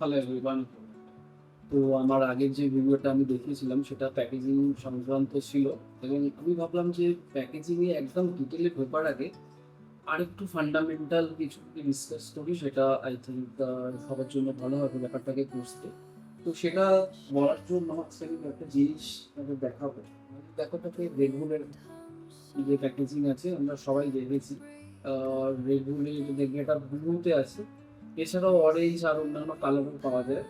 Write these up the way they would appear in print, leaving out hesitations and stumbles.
Hello everyone. তো আমার আগের যে ভিডিওটা আমি দেখিয়েছিলাম সেটা প্যাকেজিং সংক্রান্ত ছিল এবং আমি ভাবলাম যে প্যাকেজিংয়ে একদম ডিটেলে ঢোকার আগে আরেকটু ফান্ডামেন্টাল কিছু যদি ডিসকাস করি সেটা আই থিঙ্ক সবার জন্য ভালো হবে ব্যাপারটাকে বুঝতে। তো সেটা বলার জন্য আজকে আমি একটা জিনিস আপনাদের দেখাবো। ব্যাপারটাকে রেগুলার যে প্যাকেজিং আছে আমরা সবাই দেখেছি। রেগুলার দেখবে এটা ব্লুতে আছে, এছাড়াও অরেঞ্জ আর অন্যান্য কালারও পাওয়া যায়।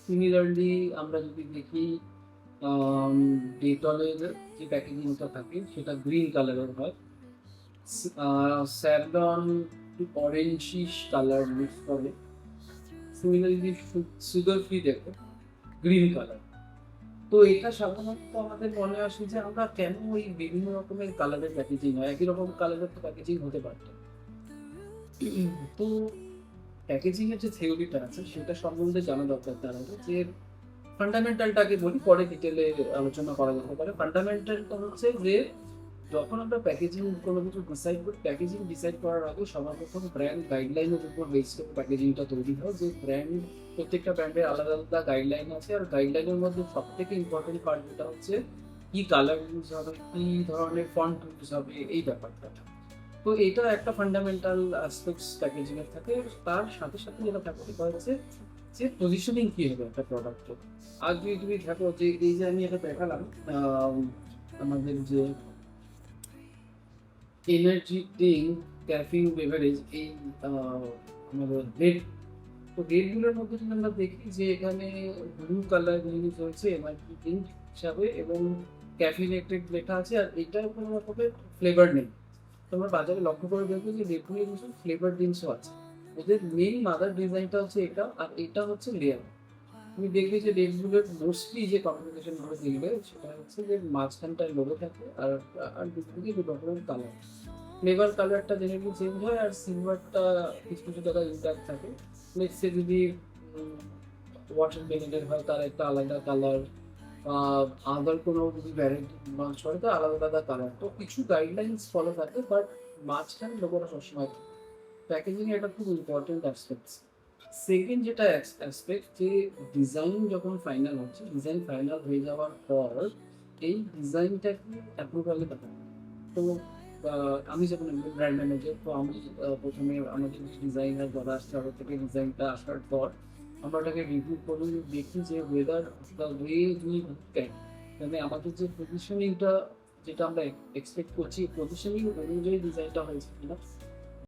সিমিলারলি আমরা যদি দেখি ডেটলের যে প্যাকেজিংটা থাকে সেটা গ্রিন কালারের হয়। স্যাভলন অরেঞ্জিশ কালার মিক্স করে। সিমিলারলি সুগার ফ্রি দেখো গ্রিন কালার। তো এটা সাধারণত আমাদের মনে আসে যে আমরা কেন ওই বিভিন্ন রকমের কালারের প্যাকেজিং হয়, একই রকম কালারের তো প্যাকেজিং হতে পারতো। তো প্যাকেজিং এর যে থিওরিটা আছে সেটা সম্বন্ধে জানা দরকার তার আগে যে ফান্ডামেন্টালটাকে বলি, পরে ডিটেলে আলোচনা করা যেতে পারে। ফান্ডামেন্টালটা হচ্ছে যে যখন আমরা প্যাকেজিং কোনো কিছু ডিসাইড করি, প্যাকেজিং ডিসাইড করার আগে সবার প্রথম ব্র্যান্ড গাইডলাইনের উপর বেস করে প্যাকেজিংটা তৈরি হয়। যে ব্র্যান্ড, প্রত্যেকটা ব্র্যান্ডের আলাদা আলাদা গাইডলাইন আছে, আর গাইডলাইনের মধ্যে সব থেকে ইম্পর্টেন্ট পার্ট যেটা হচ্ছে কি কালার ইউজ হবে, কি ধরনের ফন্ট ইউজ হবে, এই ব্যাপারটা। তো এটা একটা ফান্ডামেন্টাল অ্যাসপেক্টস প্যাকেজিং এর থাকে। তার সাথে সাথে যেটা থাকে সেটা হচ্ছে যে পজিশনিং কি হবে একটা প্রোডাক্টের। আর যদি তুমি দেখো যে এই যে আমি এটা দেখালাম, আমাদের যে এনার্জি ড্রিঙ্ক, ক্যাফিন বেভারেজ, এই আমাদের রেড, তো রেডগুলোর মধ্যে যদি আমরা দেখি যে এখানে ব্লু কালার ইউজ হয়েছে এনার্জি ড্রিঙ্ক হিসাবে এবং ক্যাফিনেটেড লেখা আছে, আর এটার কোনো রকমের ফ্লেভার নেই। তোমরা বাজারে লক্ষ্য করে দেখবে যে রেডগুলোর কিছু ফ্লেভার ড্রিঙ্কসও আছে। ওদের মেইন মাদার ডিজাইনটা হচ্ছে এটা, আর এটা হচ্ছে লেয়ার। তুমি দেখবে যে রেডগুলোর মোস্টলি যে কমিউনিকেশন ভাবে দেখবে সেটা হচ্ছে যে মাঝখানটায় লোগো থাকে, আর আর দুদিকে দু রকমের কালার। ফ্লেভার কালারটা জেনারেলি চেঞ্জ হয়, আর সিলভারটা কিছু কিছু জায়গায় ইন্টাক্ট থাকে। নেক্সটে যদি ওয়াটার বেনেডের হয় তার একটা আলাদা কালার, বা আদার কোনো যদি ভ্যারাইটি লঞ্চ করে তো আলাদা আলাদা কালার। তো কিছু গাইডলাইন্স ফলো থাকে, বাট মাঝখানে লোগোটা সবসময় থাকে। প্যাকেজিং একটা খুব ইম্পর্টেন্ট অ্যাসপেক্ট। সেকেন্ড যেটা অ্যাসপেক্ট, যে ডিজাইন যখন ফাইনাল হচ্ছে, ডিজাইন ফাইনাল হয়ে যাওয়ার পর এই ডিজাইনটাকে অ্যাপ্রুভালে পাঠানো। তো আমি যখন ব্র্যান্ড ম্যানেজার, তো আমি প্রথমে আমাদের ডিজাইনার যারা আসছে তাদের থেকে ডিজাইনটা আসার পর আমরা ওটাকে রিভিউ করি, দেখি যে whether the way we can, মানে আমাদের যে পজিশনিংটা যেটা আমরা এক্সপেক্ট করছি পজিশনিং অনুযায়ী ডিজাইনটা হয়েছে কিনা।